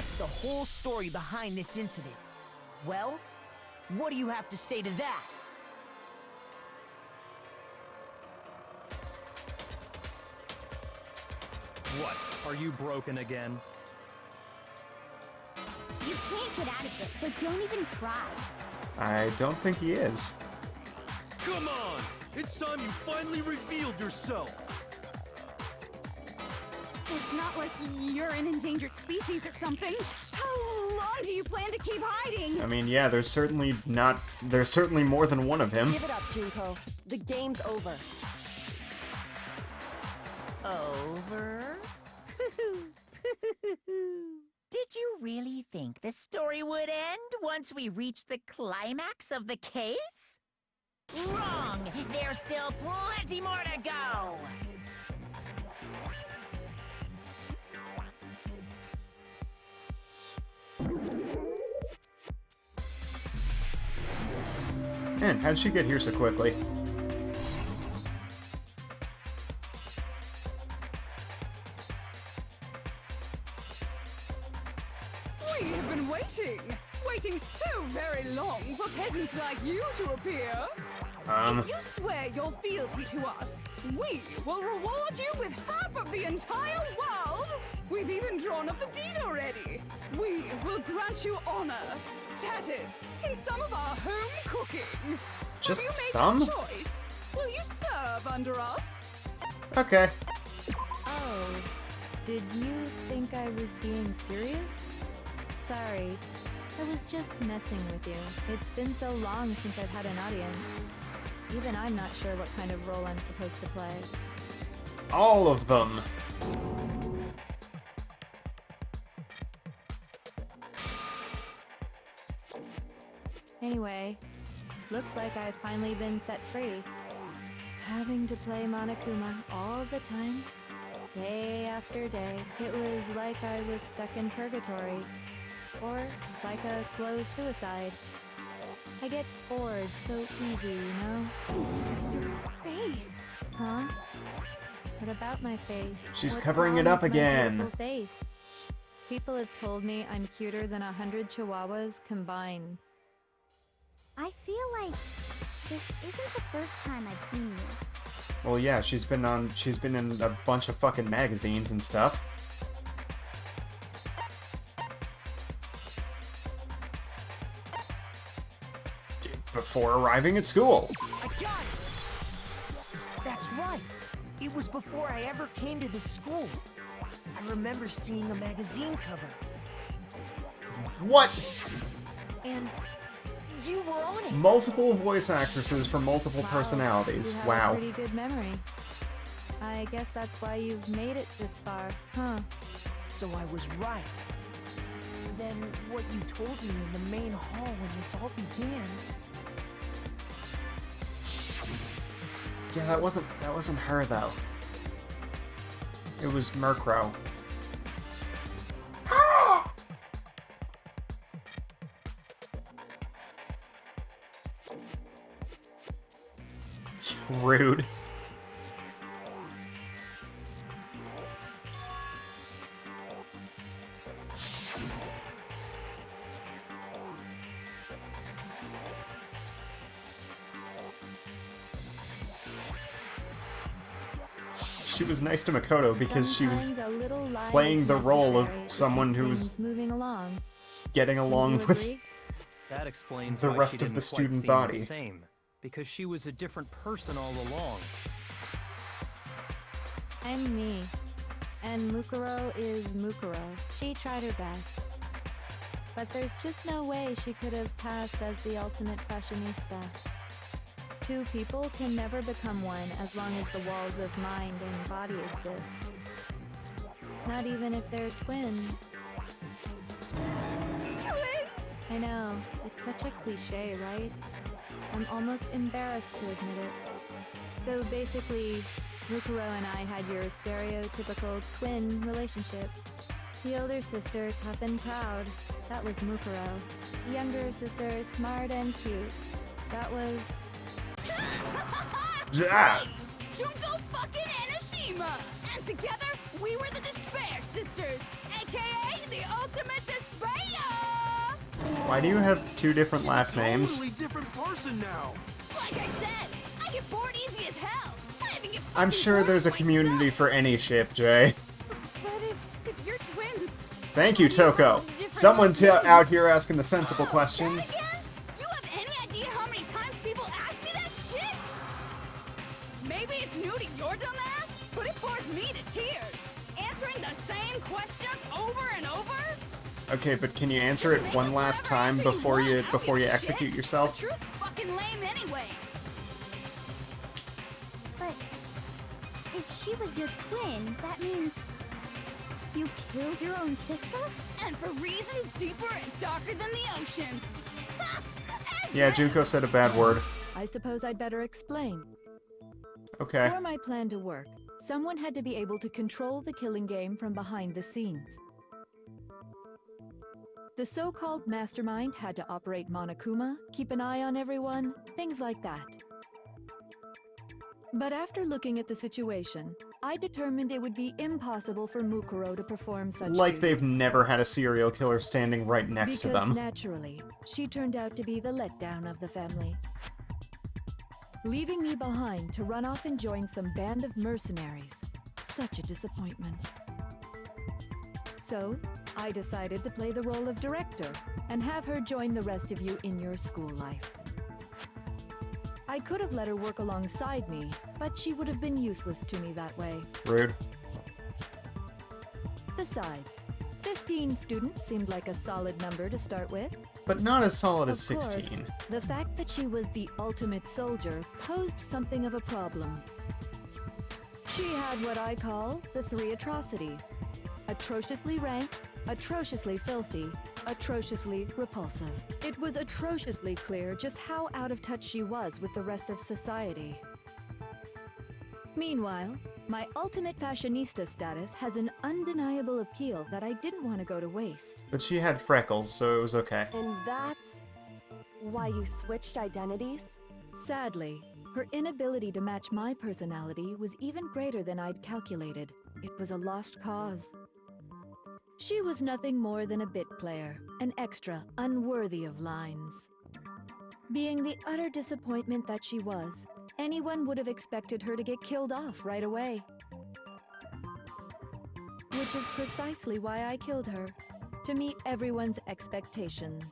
That's the whole story behind this incident. Well, what do you have to say to that? What? Are you broken again? You can't get out of this, so don't even try. I don't think he is. Come on! It's time you finally revealed yourself! It's not like you're an endangered species or something. How long do you plan to keep hiding? I mean, yeah, there's certainly more than one of him. Give it up, Junko. The game's over. Over? Did you really think the story would end once we reached the climax of the case? Wrong! There's still plenty more to go! Man, how'd she get here so quickly? We have been waiting so very long for peasants like you to appear. If you swear your fealty to us, we will reward you with half of the entire world. We've even drawn up the deed already. We will grant you honor, status, in some of our home cooking. Just Have you made some? your choice? Will you serve under us? Okay. Oh, did you think I was being serious? Sorry, I was just messing with you. It's been so long since I've had an audience. Even I'm not sure what kind of role I'm supposed to play. All of them. Anyway, looks like I've finally been set free. Having to play Monokuma all the time, day after day, it was like I was stuck in purgatory. Or like a slow suicide. I get bored so easy, you know? Your face. Huh? What about my face? She's What's covering it wrong up with my again. beautiful face? People have told me I'm cuter than 100 chihuahuas combined. I feel like this isn't the first time I've seen you. Well, yeah, she's been in a bunch of fucking magazines and stuff. Before arriving at school. I got it! That's right. It was before I ever came to this school. I remember seeing a magazine cover. What? And you were on it. Multiple voice actresses for multiple personalities. You have Wow. a pretty good memory. I guess that's why you've made it this far, huh? So I was right. Then what you told me in the main hall when this all began. Yeah, that wasn't her though. It was Murkrow. Rude. She was nice to Makoto because she was Sometimes a little lie playing is the role of necessary to someone keep who's things moving along. getting along You with agree? That explains the why rest she of the didn't quite student seem body. The same, because she was a different person all along. I'm me. And Mukuro is Mukuro. She tried her best. But there's just no way she could have passed as the ultimate fashionista. Two people can never become one as long as the walls of mind and body exist. Not even if they're twins. Twins? I know, it's such a cliche, right? I'm almost embarrassed to admit it. So basically, Mukuro and I had your stereotypical twin relationship. The older sister, tough and proud. That was Mukuro. The younger sister, smart and cute. That was... Ah! Junko fucking Enoshima! And together, we were the Despair Sisters, aka the ultimate Why do you have two different last names? Totally different person now. Like I said, I get bored easy as hell. I even get I'm fucking sure bored there's a myself. community for any ship, Jay. But if you're twins, Thank you, Toko. Someone's out here asking the sensible questions. Again? You have any idea how many times people ask me that shit? Maybe it's new to your dumb ass, but it bores me to tears. Answering the same questions over and over? Okay, but can you answer it one last time before you execute The yourself? truth's fucking lame anyway. But if she was your twin, that means you killed your own sister? And for reasons deeper and darker than the ocean. Yeah, Junko said a bad word. I suppose I'd better explain. Okay. For my plan to work, someone had to be able to control the killing game from behind the scenes. The so-called mastermind had to operate Monokuma, keep an eye on everyone, things like that. But after looking at the situation, I determined it would be impossible for Mukuro to perform such Like duties. they've never had a serial killer standing right next to Because them. naturally, she turned out to be the letdown of the family. Leaving me behind to run off and join some band of mercenaries. Such a disappointment. So, I decided to play the role of director and have her join the rest of you in your school life. I could have let her work alongside me, but she would have been useless to me that way. Rude. Besides, 15 students seemed like a solid number to start with. But not as solid as Of course, 16. the fact that she was the ultimate soldier posed something of a problem. She had what I call the three atrocities. Atrociously rank, atrociously filthy, atrociously repulsive. It was atrociously clear just how out of touch she was with the rest of society. Meanwhile, my ultimate fashionista status has an undeniable appeal that I didn't want to go to waste. But she had freckles, so it was okay. And that's why you switched identities? Sadly, her inability to match my personality was even greater than I'd calculated. It was a lost cause. She was nothing more than a bit player, an extra unworthy of lines. Being the utter disappointment that she was, anyone would have expected her to get killed off right away. Which is precisely why I killed her, to meet everyone's expectations.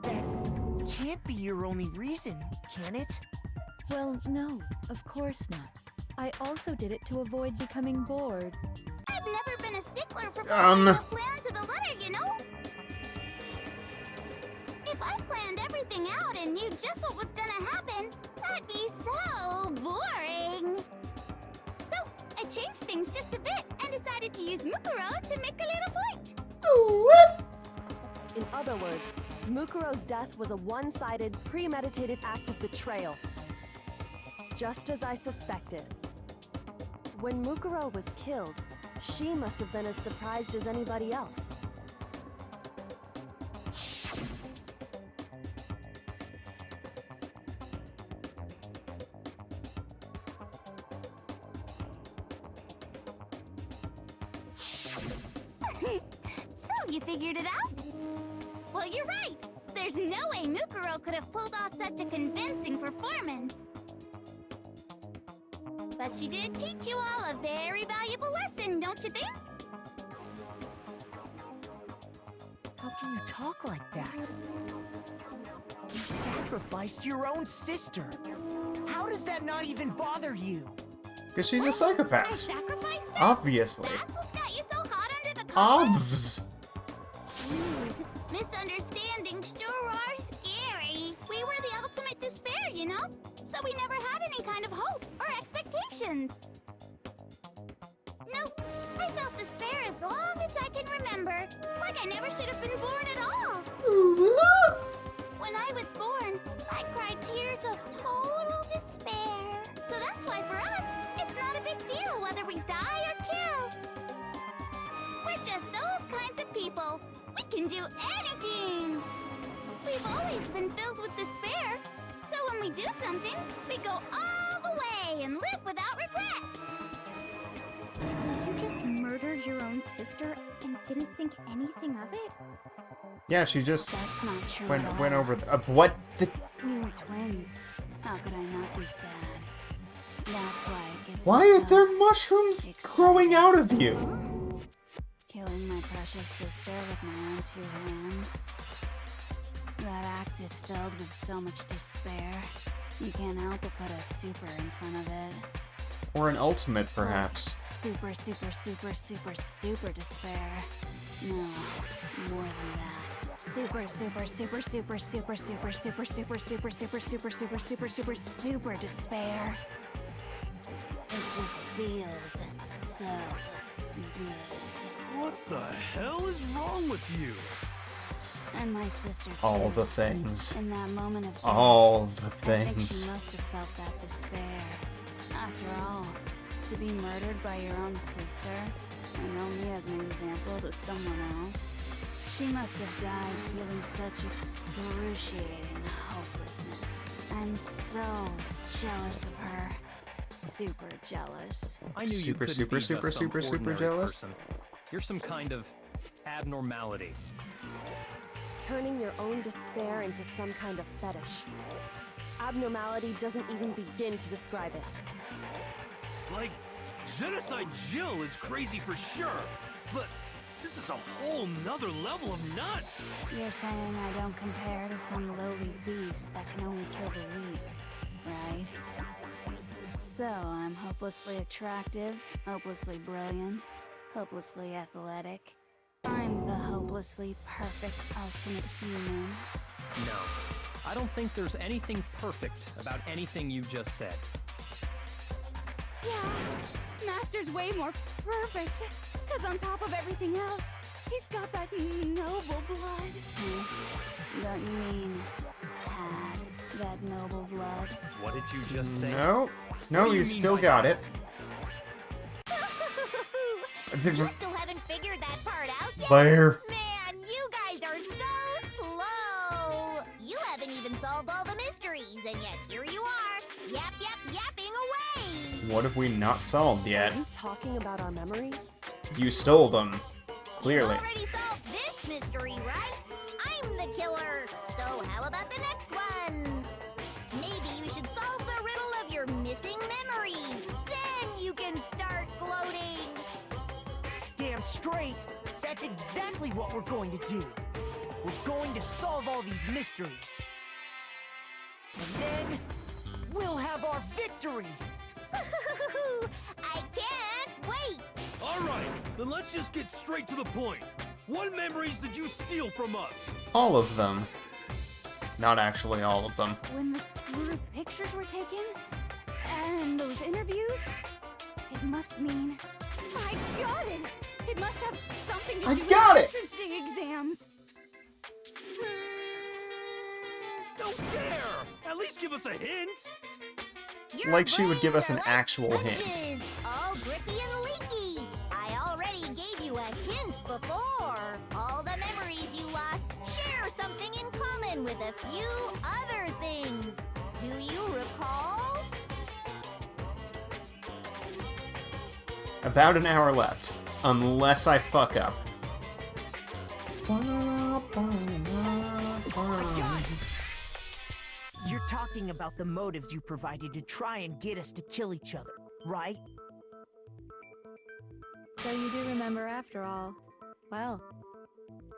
That can't be your only reason, can it? Well, no, of course not. I also did it to avoid becoming bored. I've never been a stickler for following a plan to the letter, you know? If I planned everything out and knew just what was gonna happen, that'd be so boring. So, I changed things just a bit and decided to use Mukuro to make a little point. In other words, Mukuro's death was a one-sided, premeditated act of betrayal. Just as I suspected. When Mukuro was killed, she must have been as surprised as anybody else. So, you figured it out? Well, you're right. There's no way Mukuro could have pulled off such a convincing performance. But she did teach you all a very valuable lesson, don't you think? How can you talk like that? You sacrificed your own sister. How does that not even bother you? Because she's a I psychopath. sacrificed her? Obviously. That's what's got you so hot under the collar? Obvs. Jeez, misunderstandings sure are scary. We were the ultimate despair, you know? So we never had any kind of hope or expectations. Nope, I felt despair as long as I can remember. Like I never should have been born at all. When I was born, I cried tears of total despair. So that's why for us, it's not a big deal whether we die or kill. We're just those kinds of people. We can do anything. We've always been filled with despair. So when we do something, we go all the way and live without regret. So you just murdered your own sister and didn't think anything of it? Yeah, she just That's not true went at went all. over what the We were twins. How could I not be sad? That's why it gets why me are so there mushrooms growing out of you? Killing my precious sister with my own 2 hands. That act is filled with so much despair. You can't help but put a super in front of it. Or an ultimate, perhaps. Super, super, super, super, super despair. No, more than that. Super, super, super, super, super, super, super, super, super, super, super, super, super, super, super despair. It just feels so good. What the hell is wrong with you? And my sister too. All the things. In that moment of death, All the I think things. she must have felt that despair. After all, to be murdered by your own sister, and only as an example to someone else, she must have died feeling such excruciating hopelessness. I'm so jealous of her. Super jealous. I knew you Super, couldn't super, be just super, some super, super ordinary jealous? person. You're some kind of abnormality. Turning your own despair into some kind of fetish. Abnormality doesn't even begin to describe it. Like, Genocide Jill is crazy for sure, but this is a whole nother level of nuts! You're saying I don't compare to some lowly beast that can only kill the weak, right? So I'm hopelessly attractive, hopelessly brilliant, hopelessly athletic. I'm the hopelessly perfect ultimate human. No. I don't think there's anything perfect about anything you just said. Yeah, Master's way more perfect. Because on top of everything else, he's got that noble blood. Don't you mean had that noble blood? What did you just say? No. What No, do you you mean still by got that? it. You still haven't figured that part out yet? Bear. Man, you guys are so slow! You haven't even solved all the mysteries, and yet here you are, yapping away! What have we not solved yet? Are you talking about our memories? You stole them. Clearly. You already solved this mystery, right? I'm the killer, so how about the next one? Maybe you should solve the riddle of your missing memories. Then you can start gloating. Damn straight. That's exactly what we're going to do. We're going to solve all these mysteries. And then we'll have our victory. I can't wait. All right, then let's just get straight to the point. What memories did you steal from us? All of them. Not actually all of them. When the group pictures were taken, and those interviews, it must mean I got it. It must have something to I do with got the it! entrancing exams. No fair! At least give us a hint! Your Like she would brains give us are an like actual hint. sponges, all grippy and leaky. I already gave you a hint before. All the memories you lost share something in common with a few other things. Do you recall? About an hour left. Unless I fuck up. You're talking about the motives you provided to try and get us to kill each other, right? So you do remember after all. Well,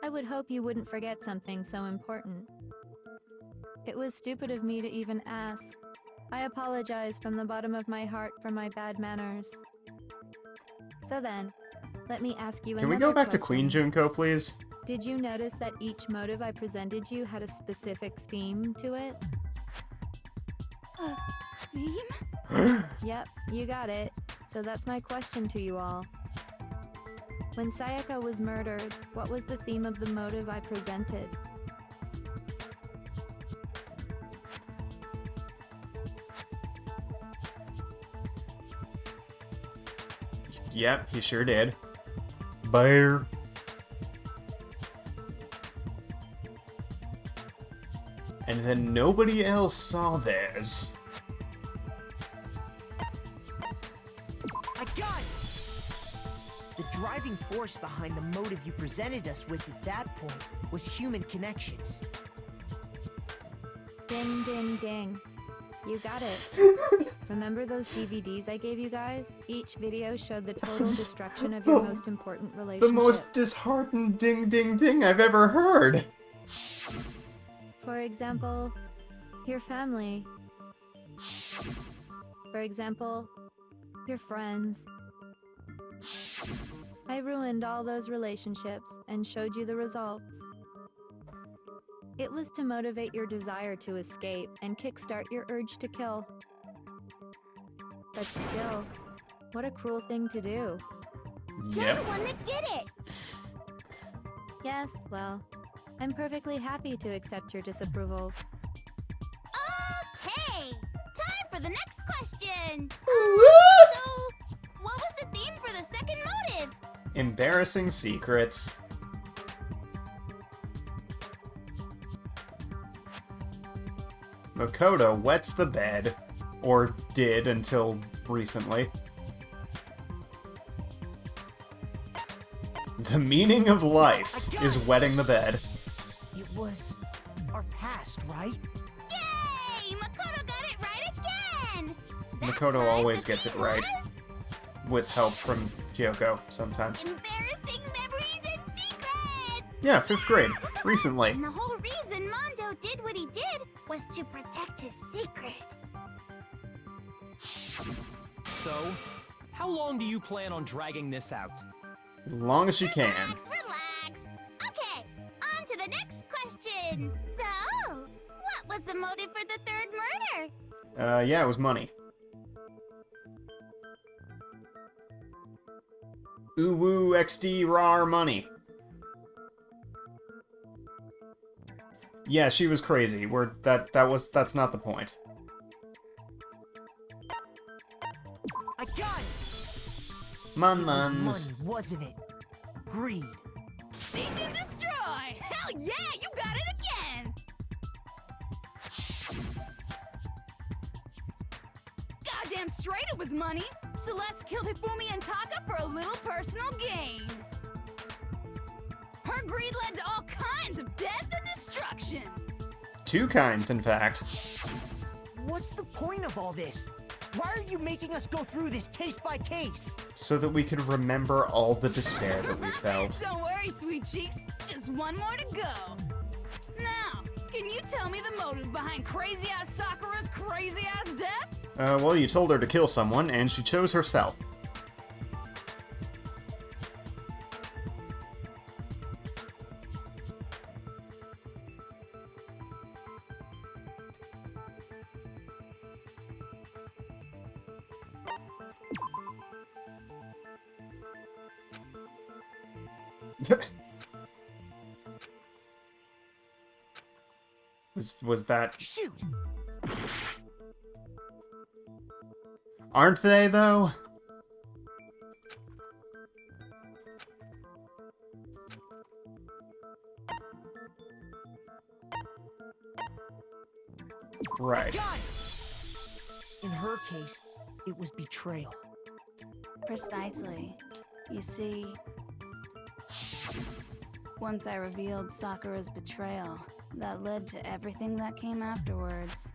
I would hope you wouldn't forget something so important. It was stupid of me to even ask. I apologize from the bottom of my heart for my bad manners. So then, let me ask you Can we another go back to Queen question. Junko, please? Did you notice that each motive I presented you had a specific theme to it? Theme? Yep, you got it. So that's my question to you all. When Sayaka was murdered, what was the theme of the motive I presented? Yep, he sure did. Bear. And then nobody else saw theirs. I got it! The driving force behind the motive you presented us with at that point was human connections. Ding, ding, ding. You got it. Remember those DVDs I gave you guys? Each video showed the total destruction of your most important relationship. The most disheartened ding ding ding I've ever heard. For example, your family. For example, your friends. I ruined all those relationships and showed you the results. It was to motivate your desire to escape and kickstart your urge to kill. But still, what a cruel thing to do. You're the one that did it! Yes, well, I'm perfectly happy to accept your disapproval. Okay! Time for the next question! So, what was the theme for the second motive? Embarrassing secrets. Makoto wets the bed, or did until recently. The meaning of life is wetting the bed. It was our past, right? Yay! Makoto got it right again! Makoto always gets it right. With help from Kyoko, sometimes. Embarrassing memories and secrets! Yeah, 5th grade. Recently. And the whole reason Mondo did what he did was to protect his secret. So, how long do you plan on dragging this out? As long as you can. Relax! Okay, on to the next question! So, what was the motive for the third murder? Yeah, it was money. Ooh woo XD rar money. Yeah, she was crazy. That's not the point. I got it! Muns. Money, wasn't it? Greed. Seek and destroy! Hell yeah, you got it again! Goddamn straight it was money! Celeste killed Hifumi and Taka for a little personal gain. Her greed led to all kinds of death and destruction. 2 kinds, in fact. What's the point of all this? Why are you making us go through this case by case? So that we could remember all the despair that we felt. Don't worry, sweet cheeks. Just one more to go. Now, can you tell me the motive behind crazy-ass Sakura's crazy-ass death? Well, you told her to kill someone, and she chose herself. Was that... Shoot! Aren't they, though? Right. Got it! In her case, it was betrayal. Precisely. You see, once I revealed Sakura's betrayal, that led to everything that came afterwards.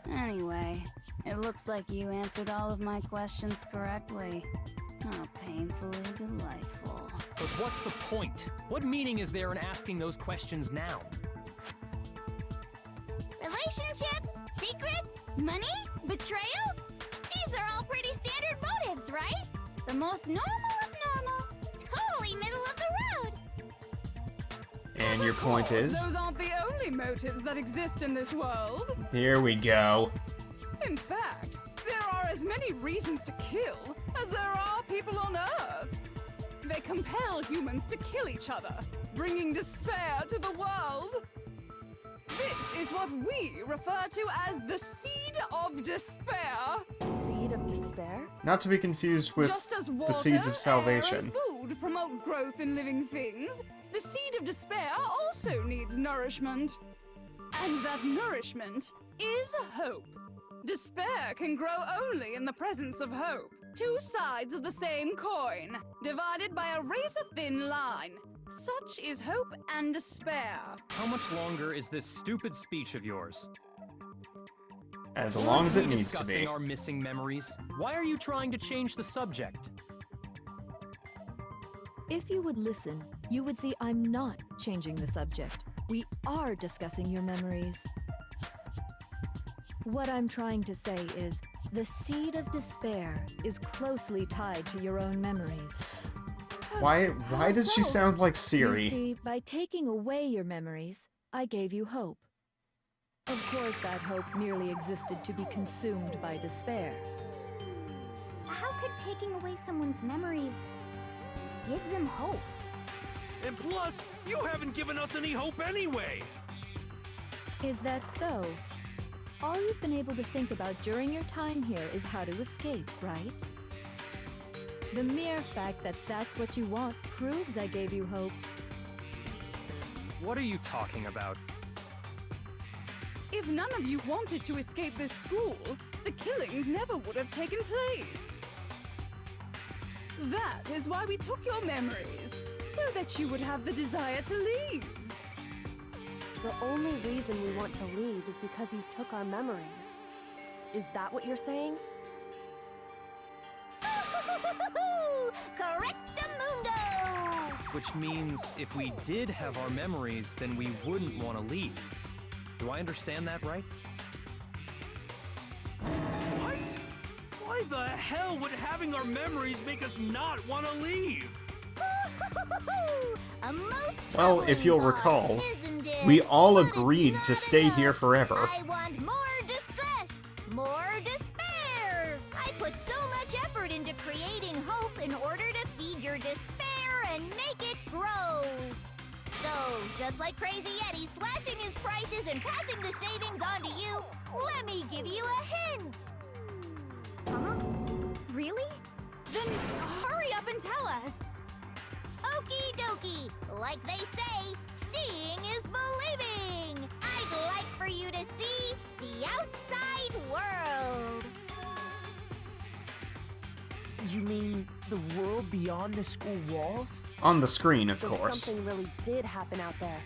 Anyway, it looks like you answered all of my questions correctly. How painfully delightful. But what's the point? What meaning is there in asking those questions now? Relationships? Secrets? Money? Betrayal? These are all pretty standard motives, right? The most normal of normal. Totally middle of the road. And your point is? Those aren't the only motives that exist in this world. Here we go. In fact, there are as many reasons to kill as there are people on Earth. They compel humans to kill each other, bringing despair to the world. This is what we refer to as the seed of despair. Seed of despair? Not to be confused with Just as the water, seeds of air, salvation. and food promote growth in living things, the seed of despair also needs nourishment. And that nourishment is hope. Despair can grow only in the presence of hope. two sides of the same coin, divided by a razor-thin line. Such is hope and despair. How much longer is this stupid speech of yours? As long as it Aren't we needs to discussing be. our missing memories? Why are you trying to change the subject? If you would listen, you would see I'm not changing the subject. We are discussing your memories. What I'm trying to say is, the seed of despair is closely tied to your own memories. Why does she sound like You Siri? see, by taking away your memories, I gave you hope. Of course, that hope merely existed to be consumed by despair. How could taking away someone's memories give them hope? And plus, you haven't given us any hope anyway! Is that so? All you've been able to think about during your time here is how to escape, right? The mere fact that that's what you want proves I gave you hope. What are you talking about? If none of you wanted to escape this school, the killings never would have taken place. That is why we took your memories, so that you would have the desire to leave. The only reason we want to leave is because you took our memories. Is that what you're saying? Correctamundo! Which means if we did have our memories, then we wouldn't want to leave. Do I understand that right? What? Why the hell would having our memories make us not want to leave? A most Well, if you'll troubling recall, thought, isn't it? we all But it's agreed not to stay enough. here forever. I want more distress, more despair. I put so much effort into creating hope in order to feed your despair and make it grow. So, just like Crazy Eddie slashing his prices and passing the savings on to you, let me give you a hint. Huh? Really? Then hurry up and tell us. Okie dokie. Like they say, seeing is believing. I'd like for you to see the outside world. You mean the world beyond the school walls? On the screen, of So course. something really did happen out there.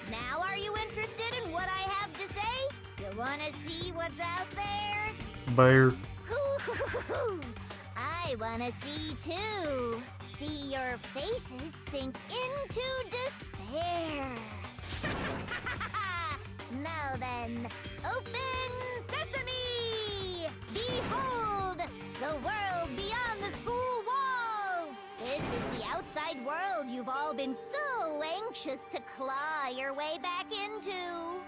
Now are you interested in what I have to say? You wanna see what's out there? Bear. I wanna see too. See your faces sink into despair. Now then, open sesame! Behold, the world beyond the school walls! This is the outside world you've all been so anxious to claw your way back into.